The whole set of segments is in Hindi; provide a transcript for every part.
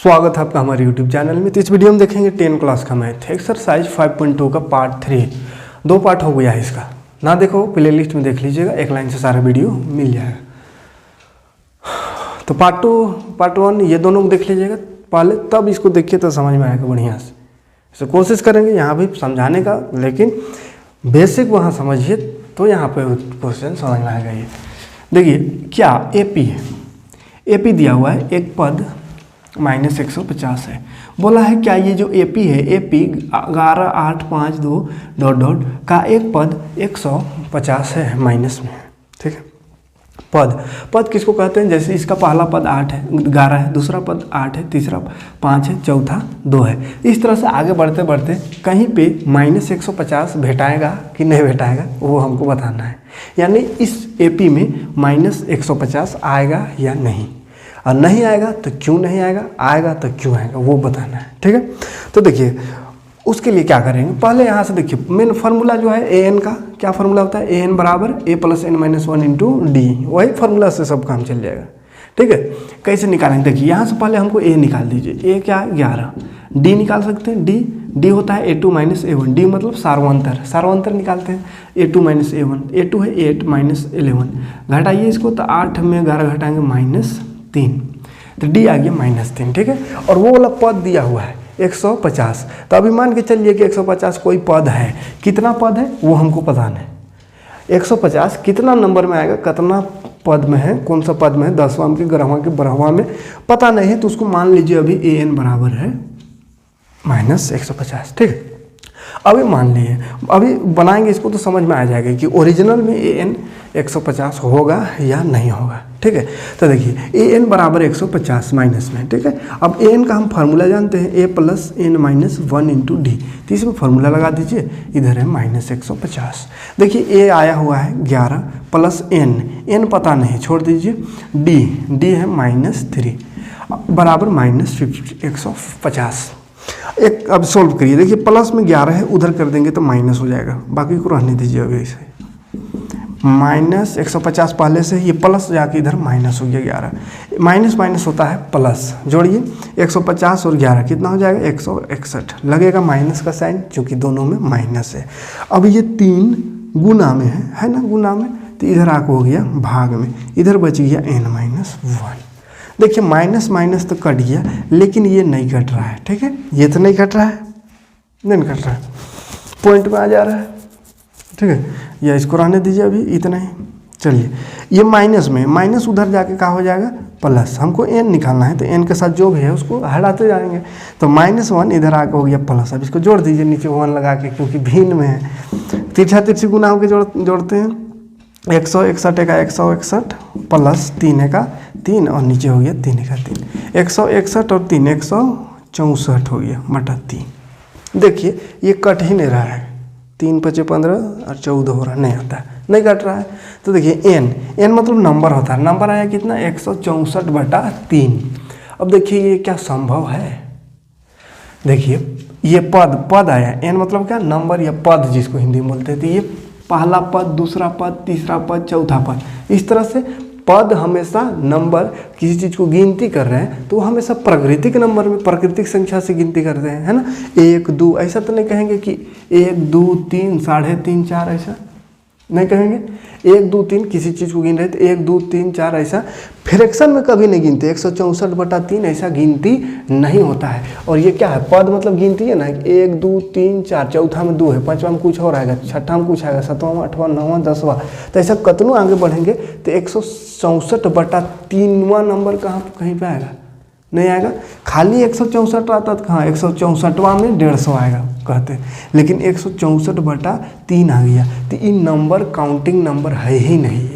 स्वागत है आपका हमारे YouTube चैनल में। तो इस वीडियो में देखेंगे 10 क्लास का मैथ एक्सरसाइज 5.2 का पार्ट 3। 2 पार्ट हो गया है इसका, ना देखो प्ले लिस्ट में देख लीजिएगा, एक लाइन से सारा वीडियो मिल जाएगा। तो पार्ट 1 ये दोनों को देख लीजिएगा पहले, तब इसको देखिए तो समझ में आएगा बढ़िया से। इसे कोशिश करेंगे यहाँ भी समझाने का, लेकिन बेसिक वहाँ समझिए तो यहाँ पे क्वेश्चन समझ में आएगा। ये देखिए क्या AP है, AP दिया हुआ है एक पद -150 है। बोला है क्या ये जो AP है, AP 11 8 5 2 डॉट का एक पद 150 है माइनस में, ठीक है। पद किसको कहते हैं? जैसे इसका पहला पद 8 है, 11 है, दूसरा पद 8 है, तीसरा 5 है, चौथा 2 है। इस तरह से आगे बढ़ते बढ़ते कहीं पे -150 भेटाएगा कि नहीं भेटाएगा वो हमको बताना है। यानी इस AP में -150 आएगा या नहीं, और नहीं आएगा तो क्यों नहीं आएगा, आएगा तो क्यों आएगा वो बताना है, ठीक है। तो देखिए उसके लिए क्या करेंगे, पहले यहाँ से देखिए मेन फार्मूला जो है AN का क्या फार्मूला होता है, AN बराबर A + n - 1 × D। वही फार्मूला से सब काम चल जाएगा, ठीक है। कैसे निकालेंगे देखिए, यहाँ से पहले हमको A निकाल दीजिए। A क्या है 11, D निकाल सकते हैं, D होता है A2 - A1, D मतलब सार्वंतर निकालते हैं। A2 - A1, A2 है 8 - 11, घटाइए इसको तो 8 में 11 घटाएंगे -3, तो D आ गया -3, ठीक है। और वो वाला पद दिया हुआ है 150, तो अभी मान के चलिए कि 150 कोई पद है, कितना पद है वो हमको बताना है। 150 कितना नंबर में आएगा, कितना पद में है, कौन सा पद में है, 10वां के 11वां के 12वां में पता नहीं है, तो उसको मान लीजिए अभी AN बराबर है -150, ठीक है। अभी मान लिए, अभी बनाएंगे इसको तो समझ में आ जाएगा कि ओरिजिनल में AN 150 होगा या नहीं होगा, ठीक है। तो देखिए AN बराबर 150 माइनस में, ठीक है। अब AN का हम फार्मूला जानते हैं, A + n - 1 × D, तो इसमें फार्मूला लगा दीजिए, इधर है -150। देखिए A आया हुआ है 11 + n पता नहीं, छोड़ दीजिए। D है -3 बराबर -150। एक अब सोल्व करिए, देखिए प्लस में 11 है, उधर कर देंगे तो माइनस हो जाएगा, बाकी को रहने दीजिए अभी ऐसे। -150 पहले से, ये प्लस जाके इधर माइनस हो गया 11, माइनस होता है प्लस, जोड़िए 150 और 11 कितना हो जाएगा 161, लगेगा माइनस का साइन क्योंकि दोनों में माइनस है। अब ये 3 गुना में है ना, गुना में, तो इधर आके हो गया भाग में, इधर बच गया n - 1। देखिए माइनस तो कट गया, लेकिन ये नहीं कट रहा है, ठीक है। ये तो नहीं कट रहा है, नहीं कट रहा है, पॉइंट में आ जा रहा है, ठीक है। या इसको रहने दीजिए अभी इतना ही। चलिए ये माइनस में, माइनस उधर जाके क्या हो जाएगा प्लस, हमको n निकालना है, तो n के साथ जो भी है उसको हटाते जाएंगे, तो -1 इधर आके हो गया प्लस। अब इसको जोड़ दीजिए नीचे 1 लगा के, क्योंकि भिन्न में है, तिरछी गुना होकर जोड़ते हैं। 161 का 161 प्लस 3 का 3 और नीचे हो गया 3 का 3, 161 और 3 164 हो गया बटा 3। देखिए ये कट ही नहीं रहा है, 3 × 5 = 15 और 14 हो रहा, नहीं आता है, नहीं कट रहा है। तो देखिए n मतलब नंबर होता है, नंबर आया कितना 164 बटा 3। अब देखिए ये क्या संभव है, देखिए ये पद आया, n मतलब क्या नंबर या पद जिसको हिंदी में बोलते हैं। तो ये पहला पद, दूसरा पद, तीसरा पद, चौथा पद, इस तरह से पद हमेशा नंबर किसी चीज़ को गिनती कर रहे हैं तो वो हमेशा प्राकृतिक नंबर में, प्राकृतिक संख्या से गिनती करते हैं, है ना। 1 2 ऐसा तो नहीं कहेंगे कि 1 2 3 3.5 4, ऐसा नहीं कहेंगे। 1 2 3 किसी चीज़ को गिन रहे तो 1 2 3 4 ऐसा फ्रैक्शन में कभी नहीं गिनते। 164 बटा 3 ऐसा गिनती नहीं होता है। और ये क्या है, पद मतलब गिनती है ना, 1 2 3 4, चौथा में 2 है, पांचवा में कुछ और आएगा, छठा में कुछ आएगा, 7वां 8वां 9वां 10वां, तो ऐसा कतनों आगे बढ़ेंगे तो 164 बटा 3वां नंबर कहीं पे आएगा, नहीं आएगा। खाली 164 आता तो कहाँ, 164वां में 150 आएगा कहते, लेकिन 164 बटा 3 आ गया, तो इन नंबर काउंटिंग नंबर है ही नहीं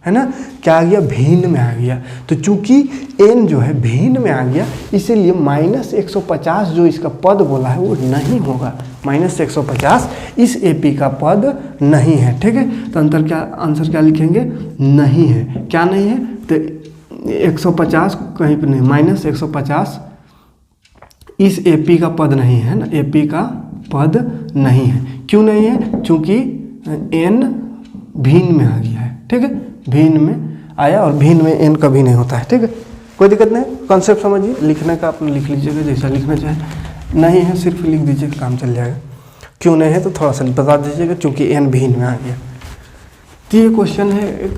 है ना। क्या आ गया, भिन्न में आ गया। तो चूंकि n जो है भिन्न में आ गया, इसीलिए -150 जो इसका पद बोला है वो नहीं होगा। -150 इस AP का पद नहीं है, ठीक है। तो आंसर क्या लिखेंगे, नहीं है। क्या नहीं है, तो 150 कहीं पर नहीं, -150 इस AP का पद नहीं है ना, AP का पद नहीं है। क्यों नहीं है, चूंकि n भिन्न में आ गया है, ठीक है। भिन्न में आया और भिन्न में n कभी नहीं होता है, ठीक है। कोई दिक्कत नहीं, कॉन्सेप्ट समझिए, लिखने का अपने लिख लीजिएगा जैसा लिखना चाहे, नहीं है सिर्फ लिख दीजिएगा, काम चल जाएगा। क्यों नहीं है तो थोड़ा सा बता दीजिएगा, क्योंकि एन भी में आ गया। तो ये क्वेश्चन है एक,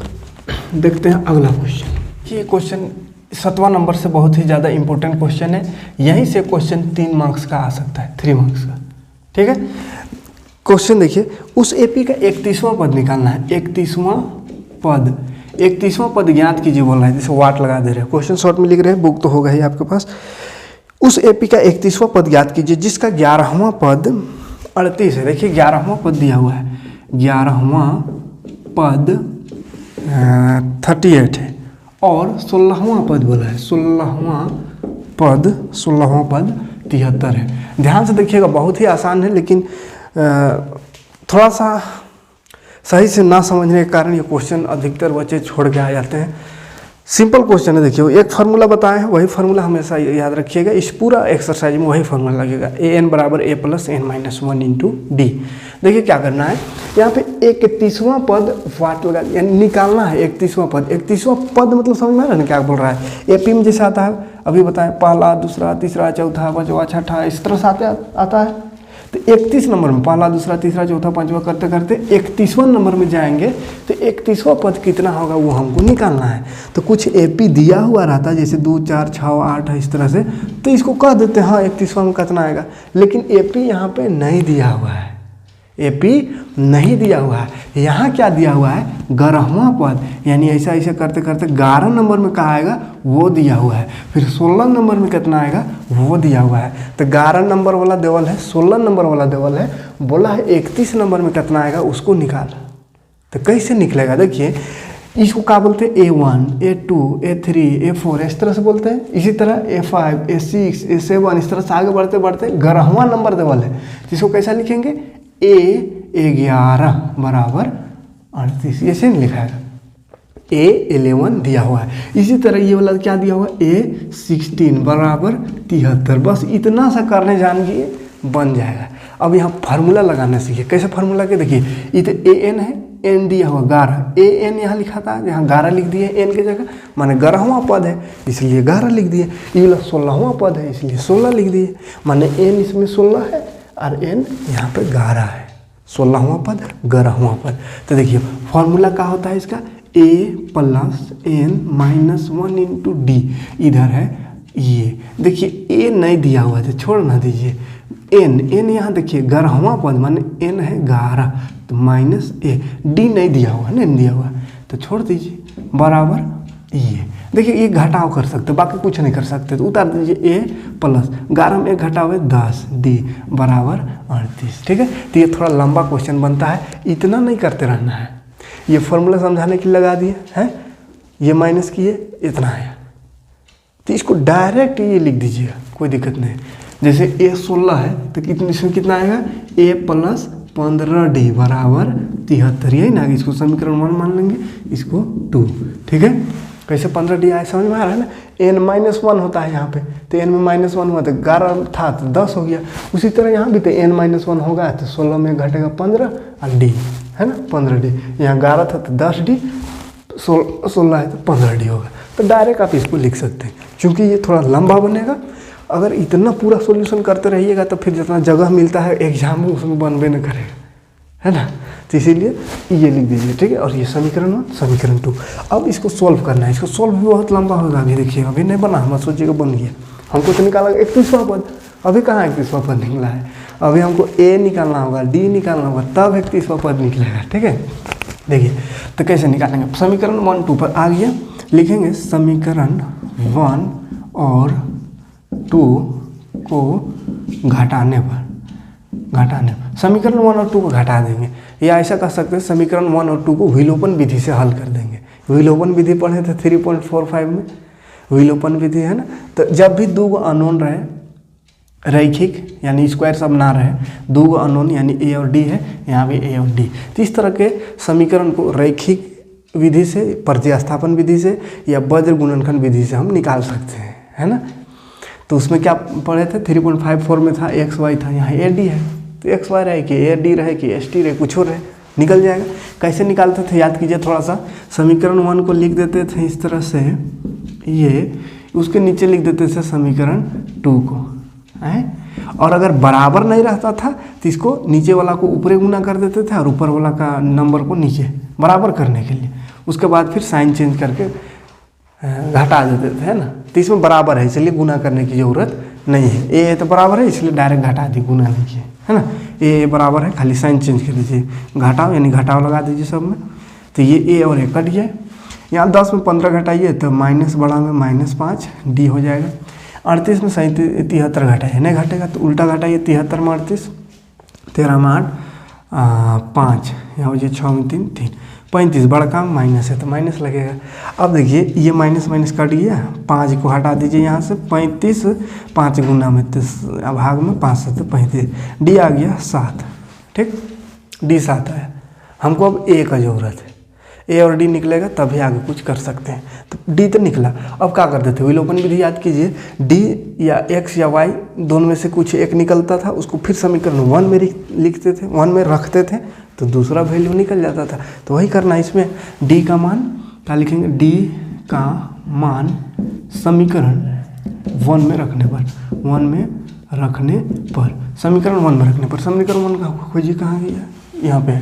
देखते हैं अगला क्वेश्चन। ये क्वेश्चन 7वां नंबर से बहुत ही ज़्यादा इंपॉर्टेंट क्वेश्चन है, यहीं से क्वेश्चन 3 मार्क्स का आ सकता है, 3 मार्क्स का, ठीक है। क्वेश्चन देखिए, उस एपी का 31वां पद निकालना है। 31वां पद ज्ञात कीजिए बोल रहा है, जैसे वाट लगा दे रहे हैं, क्वेश्चन शॉर्ट में लिख रहे हैं, बुक तो होगा ही आपके पास। उस एपी का 31वां पद ज्ञात कीजिए जिसका 11वां पद 38 है। देखिए 11वां पद दिया हुआ है, 11वां पद 38 है और 16वां पद बोला है, 16वां पद 73 है। ध्यान से देखिएगा, बहुत ही आसान है, लेकिन थोड़ा सा सही से ना समझने के कारण ये क्वेश्चन अधिकतर बच्चे छोड़ के आ जाते हैं। सिंपल क्वेश्चन है, देखिए एक फार्मूला बताए हैं, वही फार्मूला हमेशा याद रखिएगा, इस पूरा एक्सरसाइज में वही फार्मूला लगेगा, an बराबर a plus n minus 1 into D. देखिए क्या करना है, यहाँ पे 31वां पद वाट लगा यानी निकालना है। 31वां पद मतलब समझ में आ रहा है ना क्या बोल रहा है। एपी में जैसे आता है, अभी बताएं, पहला, दूसरा, तीसरा, चौथा, पांचवा, छठा, इस तरह से आता है। तो 31 नंबर में पहला, दूसरा, तीसरा, चौथा, पांचवा करते करते 31वां नंबर में जाएंगे, तो 31वां पद कितना होगा वो हमको निकालना है। तो कुछ एपी दिया हुआ रहता है, जैसे 2, 4, 6, 8 इस तरह से, तो इसको कह देते हैं हाँ 31वां में कितना आएगा। लेकिन एपी यहाँ पे नहीं दिया हुआ है, एपी नहीं दिया हुआ है। यहाँ क्या दिया हुआ है, 11वां पद, यानी ऐसा ऐसा करते करते 11 नंबर में कहाँ आएगा वो दिया हुआ है। फिर 16 नंबर में कितना आएगा वो दिया हुआ है। तो 11 नंबर वाला देवल है, 16 नंबर वाला देवल है, बोला है 31 नंबर में कितना आएगा उसको निकाल। तो कैसे निकलेगा, देखिए इसको क्या बोलते हैं, A1, A2, A3, A4 इस तरह से बोलते हैं। इसी तरह A5, A6, A7 इस तरह से आगे बढ़ते बढ़ते 11वां नंबर देवल है, जिसको कैसा लिखेंगे, A11 बराबर 38, ऐसे नहीं लिखा है। A11 दिया हुआ है। इसी तरह ये वाला क्या दिया हुआ है, A16 बराबर 73। बस इतना सा करने जानिए बन जाएगा। अब यहाँ फार्मूला लगाना सीखिए, कैसे फार्मूला के, देखिए इधर AN है, N दिया हुआ 11, AN यहाँ लिखा था, यहाँ 11 लिख दिए N की जगह, माने 11वां पद है इसलिए 11 लिख दिए। ये वाला 16वां पद है इसलिए 16 लिख दिए, माने N इसमें 16 है और n यहाँ पे 11 है, 16वां पद 11वां पद। तो देखिए फॉर्मूला क्या होता है इसका, a plus n minus 1 into D. इधर है ये, देखिए a नहीं दिया हुआ है तो छोड़ ना दीजिए, n यहाँ देखिए 11वां पद माने n है 11, तो माइनस a, d नहीं दिया हुआ है ना, n दिया हुआ है तो छोड़ दीजिए, बराबर ये। देखिए ये घटाव कर सकते, बाकी कुछ नहीं कर सकते, तो उतार दीजिए a प्लस 11 में 1 घटाव है 10, d बराबर 38। ठीक है, तो ये थोड़ा लंबा क्वेश्चन बनता है, इतना नहीं करते रहना है। ये फॉर्मूला समझाने के लिए लगा दिए हैं, ये माइनस किए इतना है, तो इसको डायरेक्ट ये लिख दीजिएगा, कोई दिक्कत नहीं। जैसे a 16 है तो इसमें कितना आएगा, a प्लस 15d बराबर 73, यही ना, इसको समीकरण 1 मान लेंगे, इसको 2। ठीक है, कैसे 15d आए समझ में आ रहा है ना। n माइनस 1 होता है यहाँ पे, तो n में माइनस 1 हुआ तो 11 था तो 10 हो गया। उसी तरह यहाँ भी तो n माइनस 1 होगा तो 16 में घटेगा 15 और d है ना 15d, यहाँ 11 था तो 10d, 16 है तो 15d होगा। तो डायरेक्ट आप इसको लिख सकते हैं, क्योंकि ये थोड़ा लंबा बनेगा। अगर इतना पूरा सॉल्यूशन करते रहिएगा तो फिर जितना जगह मिलता है एग्जाम में उसमें बनबे न करेगा, है ना। तो इसीलिए ये लिख दीजिए, ठीक है। और ये समीकरण 1 समीकरण 2। अब इसको सॉल्व करना है, इसको सॉल्व भी बहुत लंबा होगा। अभी देखिए अभी नहीं बना, हम सोचिएगा बन गया, हमको तो निकाला 31वां पद, अभी कहाँ 31वां पद निकला है, अभी हमको a निकालना होगा, d निकालना होगा, तब 31वां पद निकलेगा। ठीक है, देखिए तो कैसे निकालेंगे, समीकरण 1 2 पर आ गया, लिखेंगे समीकरण 1 और 2 को घटाने पर समीकरण 1 और 2 को घटा देंगे, या ऐसा कर सकते हैं समीकरण 1 और 2 को विलोपन विधि से हल कर देंगे। विलोपन विधि पढ़े थे 3.45 में, विलोपन विधि है ना। तो जब भी 2 अननोन रहे, रैखिक यानी स्क्वायर सब ना रहे, 2 अननोन यानी a और d है, यहाँ भी a और d, तो इस तरह के समीकरण को रैखिक विधि से, प्रतिस्थापन विधि से या वज्र गुणनखंड विधि से हम निकाल सकते हैं, है ना। तो उसमें क्या पढ़े थे, 3.54 में था एक्स वाई था, यहाँ ए डी है, तो एक्स वाई रहे कि ए डी रहे कि एस टी रहे, कुछ और रहे, निकल जाएगा। कैसे निकालते थे याद कीजिए थोड़ा सा, समीकरण 1 को लिख देते थे इस तरह से, ये उसके नीचे लिख देते थे समीकरण 2 को है। और अगर बराबर नहीं रहता था तो इसको नीचे वाला को ऊपर गुना कर देते थे और ऊपर वाला का नंबर को नीचे बराबर करने के लिए। उसके बाद फिर साइन चेंज करके घटा देते थे, है ना। तो इसमें बराबर है इसलिए गुना करने की ज़रूरत नहीं है। ए तो बराबर है इसलिए डायरेक्ट घटा दी, गुना नहीं किए, है ना। ए बराबर है, खाली साइन चेंज कर दीजिए, घटाओ यानी घटाओ लगा दीजिए सब में। तो ये ए और ए कट गया। यहाँ 10 में 15 घटाइए तो माइनस बड़ा में -5 डी हो जाएगा। 38 में 73 घटाइए, नहीं घटेगा तो उल्टा घटाइए, 73 में 38, 13 में 8 5, यहाँ हो जाए 6 में 3 3, 35 बड़ा काम माइनस है तो माइनस लगेगा। अब देखिए ये माइनस माइनस कट गया, 5 को हटा दीजिए यहाँ से, 35 5 गुना में भाग में 5 7 35, डी आ गया 7, ठीक, डी 7 आया। हमको अब ए का ज़रूरत है, ए और डी निकलेगा तभी आगे कुछ कर सकते हैं। तो डी तो निकला, अब क्या करते थे विलोपन विधि याद कीजिए। डी या एक्स या वाई दोनों में से कुछ एक निकलता था, उसको फिर समीकरण 1 में लिखते थे, 1 में रखते थे तो दूसरा वैल्यू निकल जाता था। तो वही करना है इसमें। डी का मान क्या लिखेंगे, डी का मान समीकरण 1 में रखने पर, 1 में रखने पर, समीकरण 1 में रखने पर, समीकरण 1 का खोजिए कहाँ गया, यहाँ पे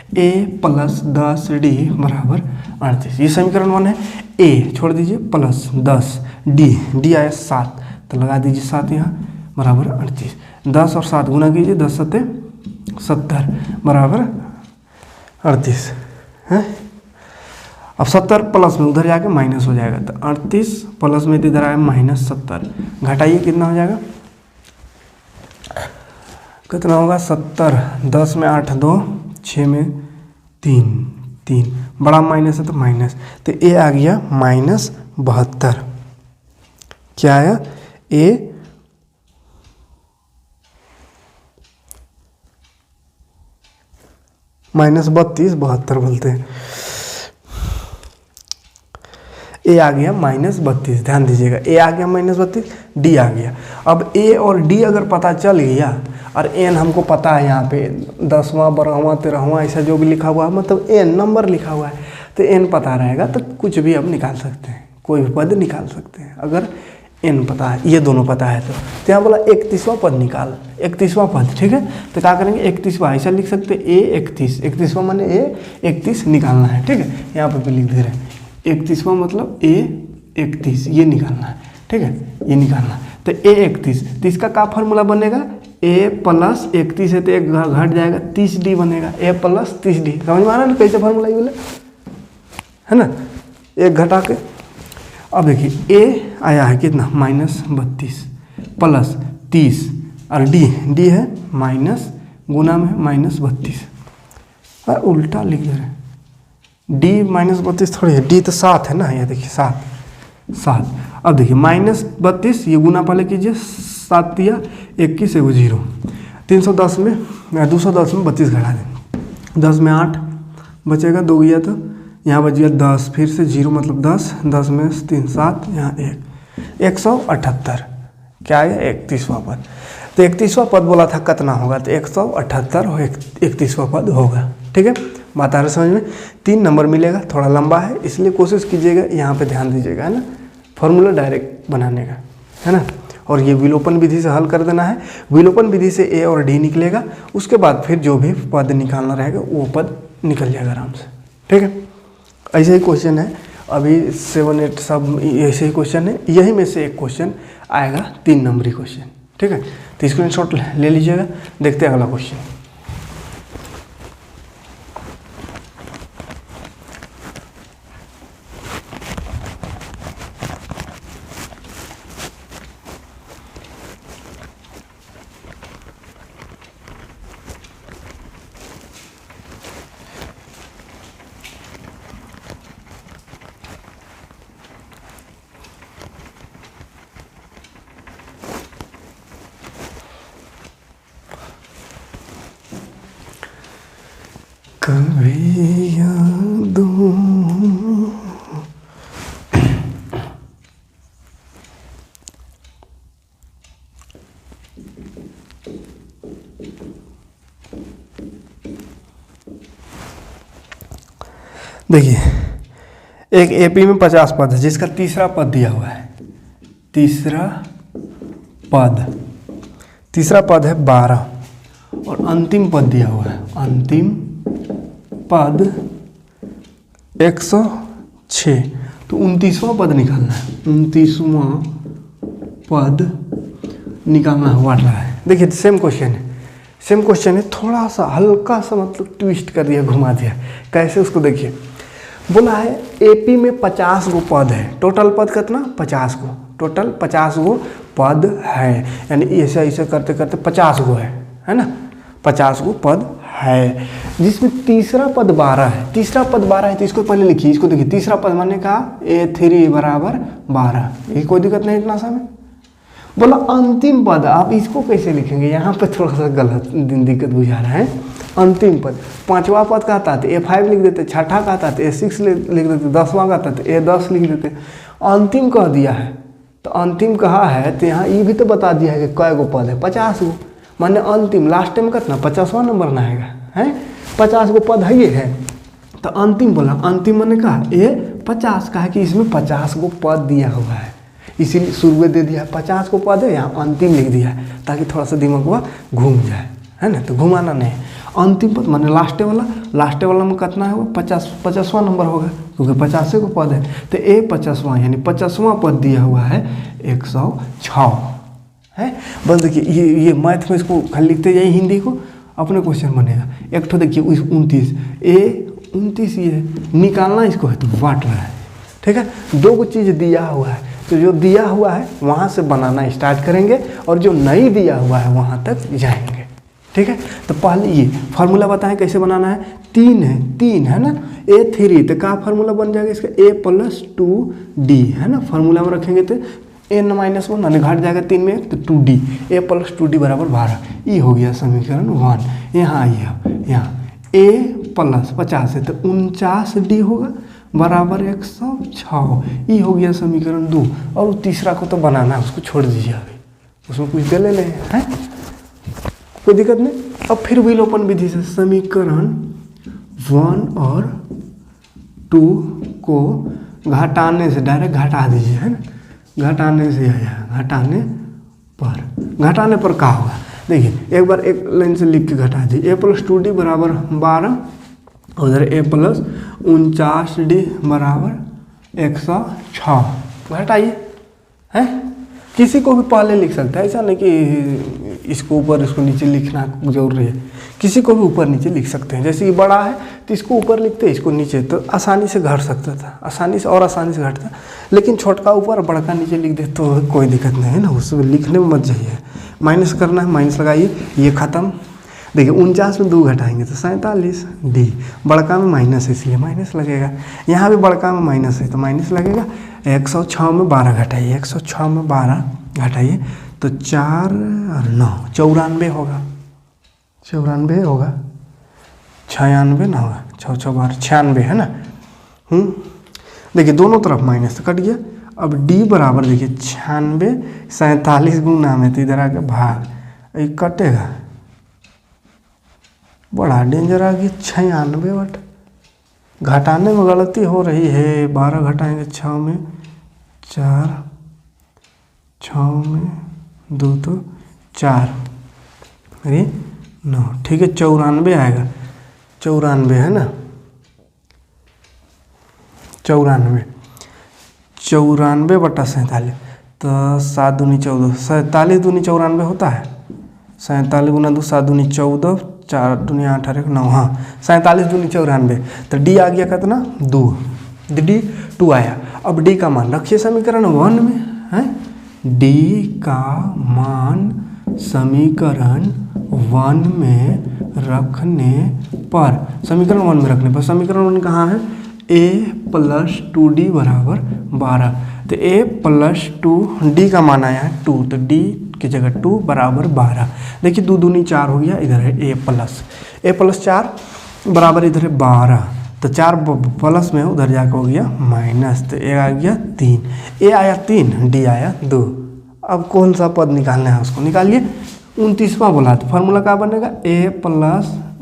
a + 10 डी बराबर 38, ये समीकरण 1 है। a छोड़ दीजिए प्लस 10 डी आया 7 तो लगा दीजिए 7 यहाँ बराबर 38, 10 और 7 गुना कीजिए, 10 7 70 बराबर 38 है। अब 70 प्लस में उधर जाके माइनस हो जाएगा तो 38 प्लस में इधर आया -70, घटाइए कितना हो जाएगा, कितना होगा 70, 10 में 8 2, 6 में 3 3, बड़ा माइनस है तो माइनस, तो ए आ गया -72। क्या आया, ए -32 72 बोलते हैं, ए आ गया -32, ध्यान दीजिएगा, ए आ गया -32, डी आ गया। अब ए और डी अगर पता चल गया और एन हमको पता है, यहाँ पे 10वां 12वां 13वां ऐसा जो भी लिखा हुआ है, मतलब एन नंबर लिखा हुआ है, तो एन पता रहेगा तो कुछ भी अब निकाल सकते हैं, कोई भी पद निकाल सकते हैं अगर एन पता है, ये दोनों पता है तो यहाँ बोला 31वां पद निकाल, 31वां पद, ठीक है। तो क्या करेंगे, 31वां ऐसा लिख सकते हैं, ए 31, 31वां माने ए 31 निकालना है, ठीक है। यहाँ पर भी लिख दे रहे हैं 31वां मतलब ए 31, ये निकालना है, ठीक है, ये निकालना है। तो ए 31, तो इसका क्या फार्मूला बनेगा, ए + 31 है तो एक घट जाएगा, 30 डी बनेगा, ए + 30 डी, समझ में आ रहा है ना कैसे फार्मूला ये बोले, है ना, एक घटा के। अब देखिए ए आया है कितना -32 प्लस 30 और डी है माइनस गुना में -32, और उल्टा लिख दे रहे हैं, डी -32 थोड़ी है, डी तो 7 है ना, ये देखिए 7। अब देखिए -32 ये गुना पहले कीजिए, 7 दिया 21 एगो 0, 310 में 210 में 32 घटा दें, 10 में 8 बचेगा, 2 गया तो यहाँ बच गया 10, फिर से 0 मतलब 10, 10 में 3 7, यहाँ 1, 178, क्या आया 31वां पद। तो 31वां पद बोला था कितना होगा, तो 178 और 31वां पद होगा, ठीक है। बात आ रही समझ में, 3 नंबर मिलेगा, थोड़ा लंबा है इसलिए कोशिश कीजिएगा यहाँ पे ध्यान दीजिएगा, है ना, फॉर्मूला डायरेक्ट बनाने का, है ना। और ये विलोपन विधि से हल कर देना है, विलोपन विधि से ए और डी निकलेगा, उसके बाद फिर जो भी पद निकालना रहेगा वो पद निकल जाएगा आराम से, ठीक है। ऐसे ही क्वेश्चन है, अभी 7 8 सब ऐसे ही क्वेश्चन है, यही में से एक क्वेश्चन आएगा 3 नंबरी क्वेश्चन, ठीक है। तो स्क्रीनशॉट ले लीजिएगा, देखते हैं अगला क्वेश्चन। कभी यादों देखिए, एक एपी में 50 पद है जिसका तीसरा पद दिया हुआ है, तीसरा पद है 12 और अंतिम पद दिया हुआ है, अंतिम पद 106। तो 29वां पद निकालना है, 29वां पद निकालना हुआ रहा है। देखिए सेम क्वेश्चन है, थोड़ा सा हल्का सा मतलब ट्विस्ट कर दिया, घुमा दिया। कैसे उसको देखिए, बोला है एपी में 50 गो पद है, टोटल पद कितना 50 गो, टोटल 50 गो पद है, यानी ऐसे ऐसे करते करते 50 गो है ना, 50 गो पद है, जिसमें तीसरा पद 12 है। तीसरा पद 12 है तो इसको पहले लिखिए, इसको देखिए, तीसरा पद माने का A3 बराबर 12, ये कोई दिक्कत नहीं इतना सा में। बोला अंतिम पद, आप इसको कैसे लिखेंगे, यहाँ पे थोड़ा सा गलत दिक्कत बुझा रहा है। अंतिम पद, 5वां पद का आता तो A5 लिख देते, छठा का आता तो A6 लिख देते, 10वां का आता तो A10 लिख देते। अंतिम कह दिया है तो अंतिम कहा है तो यहाँ ये भी तो बता दिया है कि कै गो पद है, 50 गो, माने अंतिम लास्ट में कितना 50वां नंबर ना आएगा है, 50 गो पद है ये है। तो अंतिम बोला, अंतिम मैंने कहा ये 50 का है कि इसमें 50 गो पद दिया हुआ है, इसीलिए शुरू में दे दिया है 50 को पद है, यहाँ अंतिम लिख दिया है ताकि थोड़ा सा दिमाग हुआ घूम जाए, है ना। तो घुमाना नहीं, अंतिम पद माने लास्ट वाला में कितना है वो 50वां नंबर होगा क्योंकि 50 को पद है। तो ए 50वां यानी 50वां पद दिया हुआ है 106 है। बस देखिए ये मैथ में इसको खाली लिखते जाइए, हिंदी को अपने क्वेश्चन बनेगा। एक तो देखिए 29 A29 ये निकालना इसको है तो बांट रहा है, ठीक है। 2 चीज़ दिया हुआ है तो जो दिया हुआ है वहाँ से बनाना स्टार्ट करेंगे और जो नहीं दिया हुआ है वहाँ तक जाएंगे, ठीक है। तो पहले ये फार्मूला बताएं कैसे बनाना है। 3 है ना, A3 तो का फार्मूला बन जाएगा इसका A+2D है ना, फार्मूला में रखेंगे तो n-1 यानी घट जाएगा 3 में 1 तो 2D, A+2D बराबर 12, ये हो गया समीकरण 1। यहाँ आइए, यहाँ A+50 है तो 49D होगा बराबर 106, ये हो गया समीकरण 2। और तीसरा को तो बनाना है, उसको छोड़ दीजिए, अभी उसमें कुछ दे ले हैं, कोई दिक्कत नहीं। अब फिर विलोपन विधि से समीकरण 1 और 2 को घटाने से डायरेक्ट घटा दीजिए, है ना, घटाने से आया, घटाने पर क्या होगा देखिए, एक बार एक लाइन से लिख के घटा दीजिए। A+2D बराबर 12, उधर A+49D बराबर 106, घटाइए, है। किसी को भी पहले लिख सकता है, ऐसा नहीं कि इसको ऊपर इसको नीचे लिखना जरूरी है, किसी को भी ऊपर नीचे लिख सकते हैं। जैसे ये बड़ा है तो इसको ऊपर लिखते, इसको नीचे, तो आसानी से घट सकता था, आसानी से घटता। लेकिन छोटका ऊपर बड़का नीचे लिख दे तो कोई दिक्कत नहीं है ना, उसमें लिखने में मत जाइए। माइनस करना है, माइनस लगाइए, ये खत्म। देखिए 49 में 2 घटाएंगे तो 47D, बड़का में माइनस है इसलिए माइनस लगेगा, यहाँ भी बड़का में माइनस है तो माइनस लगेगा। 106 में 12 घटाइए, 106 में 12 घटाइए तो 4 और 9 94 होगा, 94 होगा, 96 ना होगा, 6 6 12 96 है ना। देखिए दोनों तरफ माइनस तो कट गया। अब D बराबर देखिए 96, 47 गुना में तो इधर आके भाग, ये कटेगा, बड़ा डेंजर आ गया 96 वाट। घटाने में गलती हो रही है, 12 घटाएंगे 6 में 4, 6 में 2 तो 4, अरे 9, ठीक है 94 आएगा, 94 है ना, 94 बटा 47 तो 7 दूनी 14, 47 दूनी 94 होता है, 47 गुना 2 7 दूनी 14, 4 दूनी 8 और 1 9, हाँ 47 दूनी 94, तो D आ गया कितना 2, D 2 आया। अब D का मान रखिए समीकरण 1 में, है D का मान समीकरण 1 में रखने पर, समीकरण 1 में रखने पर, समीकरण 1 कहाँ है, A+2D बराबर 12, तो A+2D का मान आया है 2, तो D की जगह 2 बराबर 12। देखिए 2 दूनी 4 हो गया, इधर है A+4 बराबर इधर है 12, तो 4 प्लस में उधर जाकर हो गया माइनस, तो A आ गया 3, A आया 3, D आया 2। अब कौन सा पद निकालना है उसको निकालिए। 29वां बोला तो फार्मूला क्या बनेगा, A+,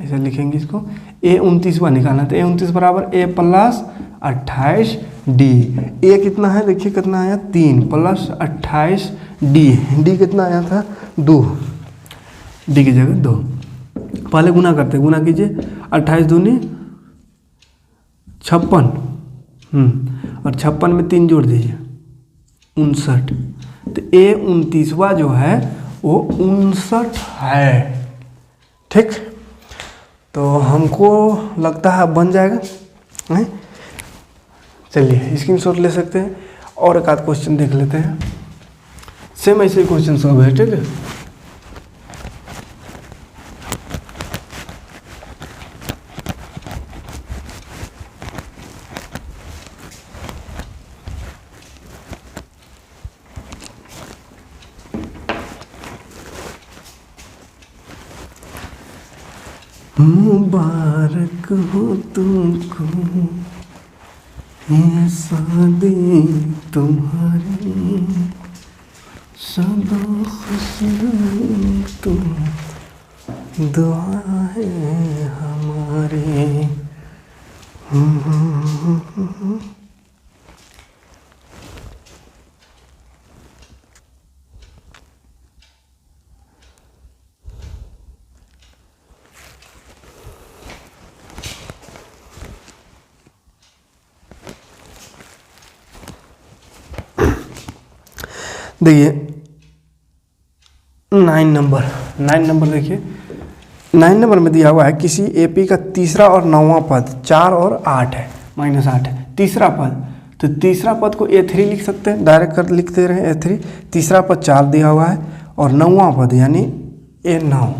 ऐसे लिखेंगे इसको, ए 29वां निकालना है, तो ए 29 बराबर ए प्लस 28 डी। ए कितना है देखिए कितना आया 3 प्लस 28 डी। डी कितना आया था 2, डी की जगह 2। पहले गुना करते, गुना कीजिए 28 दूनी 56 और 56 में 3 जोड़ दीजिए 59। तो ए 29वां जो है वो 59 है। ठीक, तो हमको लगता है बन जाएगा नहीं? चलिए स्क्रीनशॉट ले सकते हैं और एक आध क्वेश्चन देख लेते हैं। सेम ऐसे क्वेश्चन सब है। ठीक है, मुबारक हो तुमको ये शादी तुम्हारी, सदा खुश रहो तुम, दुआ है हमारी। देखिए 9 नंबर देखिए 9 नंबर में दिया हुआ है किसी एपी का तीसरा और 9वां पद 4 और 8 है, -8 है। तीसरा पद, तो तीसरा पद को A3 लिख सकते हैं, डायरेक्ट कर लिखते रहे A3। तीसरा पद 4 दिया हुआ है और 9वां पद यानी A9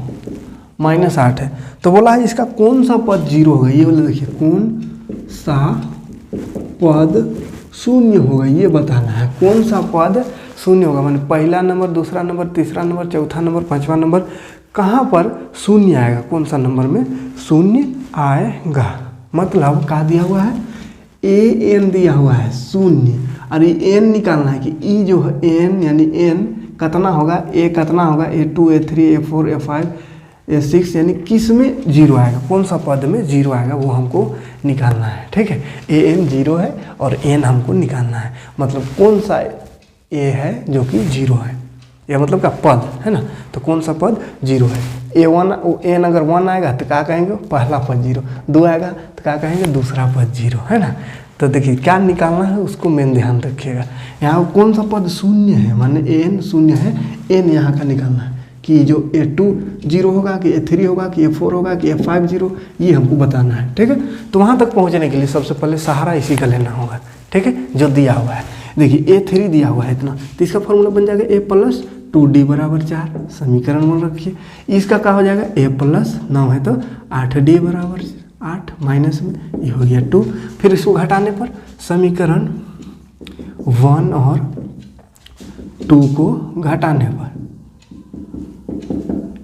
-8 है। तो बोला है इसका कौन सा पद 0 होगा, ये बोले देखिए कौन सा पद शून्य होगा, ये बताना है। कौन सा पद शून्य होगा, माने पहला नंबर, दूसरा नंबर, तीसरा नंबर, चौथा नंबर, पांचवा नंबर, कहाँ पर शून्य आएगा, कौन सा नंबर में शून्य आएगा। मतलब क्या दिया हुआ है, ए एन दिया हुआ है शून्य, और ये एन निकालना है कि ई जो है एन यानी एन कितना होगा, ए कितना होगा, A2 A3 A4 A5 A6 यानी किस में 0 आएगा, कौन सा पद में 0 आएगा वो हमको निकालना है। ठीक है, an 0 है और n हमको निकालना है। मतलब कौन सा a है जो कि 0 है, यह मतलब का पद है ना। तो कौन सा पद 0 है, n अगर 1 आएगा तो क्या कहेंगे, पहला पद 0, 2 आएगा तो क्या कहेंगे, दूसरा पद 0 है ना। तो देखिए क्या निकालना है उसको मेन ध्यान रखिएगा। यहाँ कौन सा पद शून्य है, माने n शून्य है, n यहाँ का निकालना है कि जो A2 0 होगा कि A3 होगा कि A4 होगा कि A5 0, ये हमको बताना है। ठीक है, तो वहाँ तक पहुँचने के लिए सबसे पहले सहारा इसी का लेना होगा। ठीक है, जो दिया हुआ है देखिए A3 दिया हुआ है इतना, तो इसका फॉर्मूला बन जाएगा A + 2D = 4। समीकरण में रखिए, इसका क्या हो जाएगा, A + 9 है तो 8D = 8 माइनस में ये हो गया 2। फिर इसको घटाने पर समीकरण 1 और 2 को घटाने पर,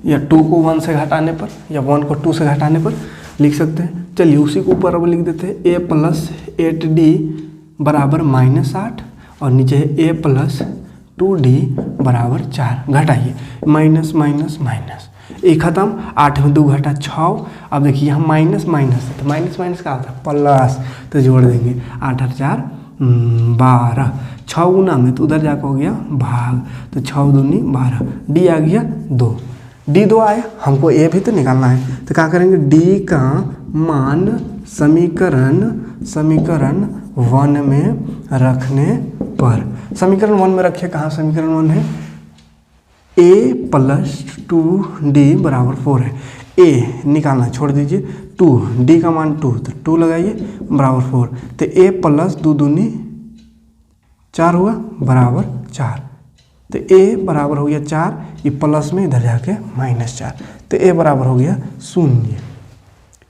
या 2 को 1 से घटाने पर या 1 को 2 से घटाने पर लिख सकते हैं। चलिए उसी को ऊपर अब लिख देते हैं, A + 8D = -8 और नीचे है A + 2D = 4। घटाइए, minus minus minus, एक खत्म, 8 में 2 घटा 6। अब देखिए यहाँ माइनस माइनस है तो माइनस माइनस का आता है प्लस, तो जोड़ देंगे 8 और 4 12, 6 गुना में तो उधर जाकर हो गया भाग, तो 6 दूनी 12, डी आ गया 2, डी 2 आया, हमको ए भी तो निकालना है। तो क्या करेंगे, डी का मान समीकरण 1 में रखने पर, समीकरण 1 में रखिए, कहाँ समीकरण 1 है, A + 2D = 4 है। ए निकालना छोड़ दीजिए, 2 डी का मान 2, तो 2 लगाइए बराबर 4, तो A + 2 दूनी 4 हुआ बराबर 4, तो A बराबर हो गया 4, ये प्लस में इधर जाके -4, तो A बराबर हो गया 0।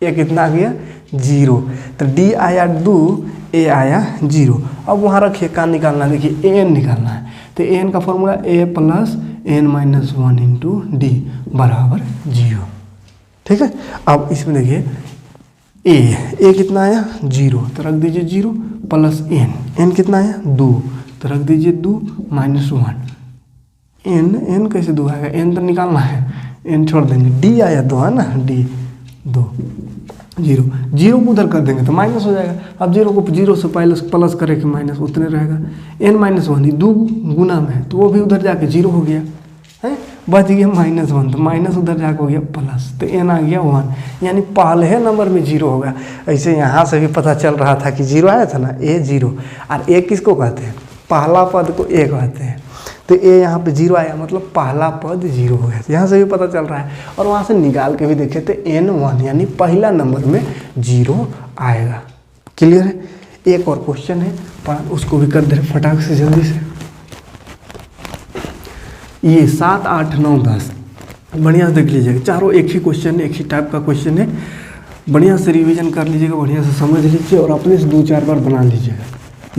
A कितना आ गया 0, तो D आया 2, A आया 0। अब वहाँ रखिए क्या निकालना है, देखिए an निकालना है, तो an का फॉर्मूला A + n - 1 × D = 0। ठीक है, अब इसमें देखिए a कितना आया 0, तो रख दीजिए 0 + n कितना आया 2, तो रख दीजिए 2 - 1, n कैसे 2 आएगा, n तो निकालना है, n छोड़ देंगे, d आया 2 है ना, d 2। जीरो, जीरो को उधर कर देंगे तो माइनस हो जाएगा। अब जीरो को जीरो से प्लस करे कि माइनस उतने रहेगा। n-1 दो गुना में है तो वो भी उधर जाके जीरो हो गया है, बच गया -1 तो माइनस उधर जाके हो गया प्लस, तो n आ गया 1, यानी पहले नंबर में जीरो होगा। ऐसे यहाँ से भी पता चल रहा था कि जीरो आया था ना, ए जीरो, और ए किसको कहते हैं, पहला पद को ए कहते हैं, तो ए यहाँ पे जीरो आया मतलब पहला पद जीरो हो गया, यहाँ से भी पता चल रहा है। और वहाँ से निकाल के भी देखे तो n1 यानी पहला नंबर में जीरो आएगा। क्लियर है। एक और क्वेश्चन है, उसको भी कर दे फटाक से जल्दी से। ये 7, 8, 9, 10 बढ़िया से देख लीजिएगा, चारों एक ही क्वेश्चन है, एक ही टाइप का क्वेश्चन है। बढ़िया से रिवीजन कर लीजिएगा, बढ़िया से समझ लीजिए और अपने से 2-4 बार बना लीजिएगा।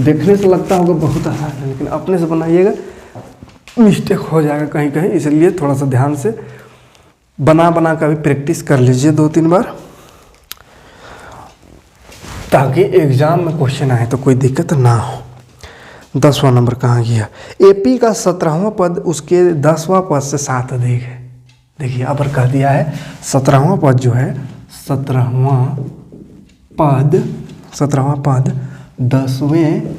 देखने से लगता होगा बहुत आसान है, लेकिन अपने से बनाइएगा मिस्टेक हो जाएगा कहीं कहीं, इसलिए थोड़ा सा ध्यान से बना का भी प्रैक्टिस कर लीजिए 2-3 बार, ताकि एग्जाम में क्वेश्चन आए तो कोई दिक्कत ना हो। 10वां नंबर कहाँ गया, एपी का 17वां पद उसके 10वां पद से 7 अधिक है। देखिए यहाँ पर कह दिया है 17वां पद जो है, 17वां पद 10वें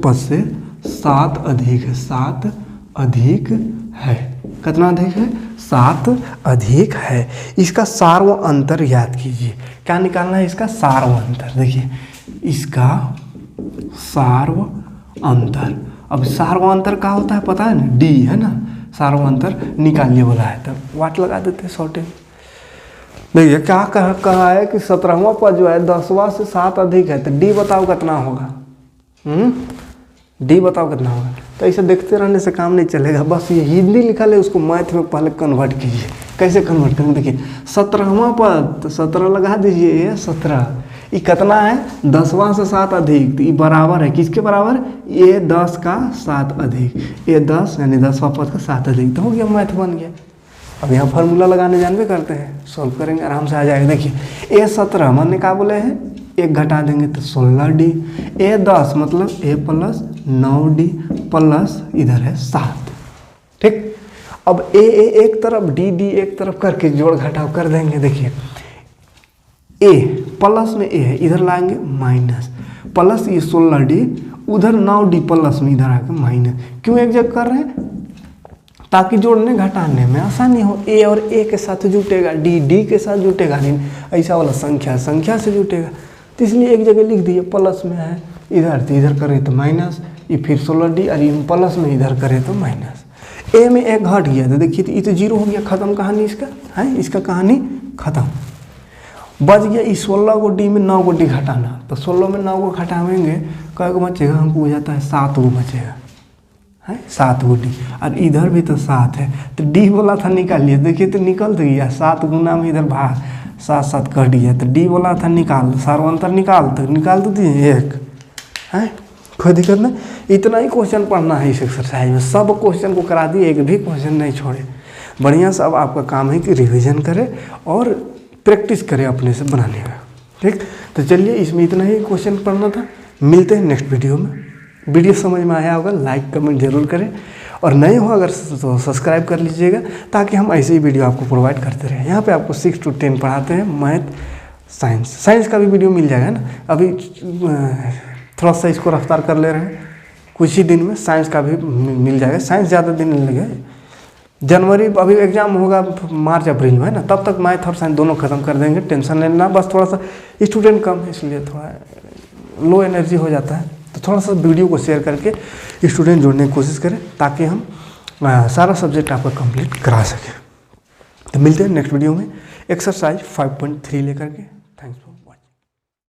पद से 7 अधिक है, 7 अधिक है। कितना अधिक है, 7 अधिक है। इसका सार्व अंतर याद कीजिए, क्या निकालना है इसका सार्व अंतर। देखिए इसका सार्व अंतर, अब सार्व अंतर क्या होता है पता है ना, डी है ना, सार्व अंतर निकालिए बोला है, तब वाट लगा देते हैं शॉर्टेज। देखिए क्या कहा है कि 17वां पद जो है 10वां से 7 अधिक है, तो डी बताओ कितना होगा, डी बताओ कितना होगा। तो ऐसे देखते रहने से काम नहीं चलेगा, बस ये हिंदी लिखा है उसको मैथ में पहले कन्वर्ट कीजिए। कैसे कन्वर्ट करेंगे, देखिए 17वां पद तो 17 लगा दीजिए, ये 17, ये कितना है 10वां से 7 अधिक, तो ये बराबर है किसके बराबर, ये 10 का 7 अधिक, ये 10 यानी 10वां पद का 7 अधिक, तो हो गया मैथ बन गया। अब यहाँ फार्मूला लगाने जानते करते हैं, सॉल्व करेंगे आराम से आ जाएगा। देखिए ए 17 मैंने क्या बोले हैं, एक घटा देंगे तो 16D, ए 10 मतलब ए प्लस 9D प्लस इधर है 7, ठीक। अब ए एक तरफ डी एक तरफ करके जोड़ घटाव कर देंगे। देखिए ए प्लस में ए है, इधर लाएंगे माइनस, प्लस ये 16D, उधर 9D प्लस में इधर आकर माइनस। क्यों एक जगह कर रहे हैं, ताकि जोड़ने घटाने में आसानी हो। ए और ए के साथ जुटेगा, डी के साथ जुटेगा नहीं, ऐसा वाला संख्या से जुटेगा, तो इसलिए एक जगह लिख दिए प्लस में है, इधर तो इधर करें तो माइनस, ये फिर 16D और ये प्लस में इधर करें तो माइनस। ए में एक घट गया तो देखिए तो ये तो जीरो हो गया, खत्म कहानी इसका है, इसका कहानी खत्म। बच गया इस 16 को डी में 9 को डी घटाना, तो 16 में 9 को घटाएंगे कै को बचेगा, हमको हो जाता है 7 को बचेगा, है 7 को डी, और इधर भी तो 7 है, तो डी बोला था निकालिए, देखिए तो निकल तो गया, 7 गुना में इधर भाग 7 कट गया, तो डी बोला था निकाल, सार्वंतर निकाल तो दिए एक, है कोई दिक्कत नहीं। इतना ही क्वेश्चन पढ़ना है इस एक्सरसाइज में, सब क्वेश्चन को करा दिए, एक भी क्वेश्चन नहीं छोड़े। बढ़िया से अब आपका काम है कि रिवीजन करें और प्रैक्टिस करें अपने से बनाने का, ठीक। तो चलिए इसमें इतना ही क्वेश्चन पढ़ना था, मिलते हैं नेक्स्ट वीडियो में। वीडियो समझ में आया होगा लाइक कमेंट जरूर करें, और नए हो अगर तो सब्सक्राइब कर लीजिएगा, ताकि हम ऐसे ही वीडियो आपको प्रोवाइड करते रहें। यहाँ पे आपको 6 to 10 पढ़ाते हैं, मैथ साइंस का भी वीडियो मिल जाएगा ना। अभी थोड़ा सा इसको रफ्तार कर ले रहे हैं, कुछ ही दिन में साइंस का भी मिल जाएगा। साइंस ज़्यादा दिन नहीं लगेगा, जनवरी अभी एग्जाम होगा मार्च अप्रैल में है ना, तब तक मैथ और साइंस दोनों खत्म कर देंगे, टेंशन लेना। बस थोड़ा सा स्टूडेंट कम है इसलिए थोड़ा लो एनर्जी हो जाता है, तो थोड़ा सा वीडियो को शेयर करके स्टूडेंट जोड़ने की कोशिश करें, ताकि हम सारा सब्जेक्ट आपका कंप्लीट करा सकें। तो मिलते हैं नेक्स्ट वीडियो में एक्सरसाइज 5.3 लेकर के।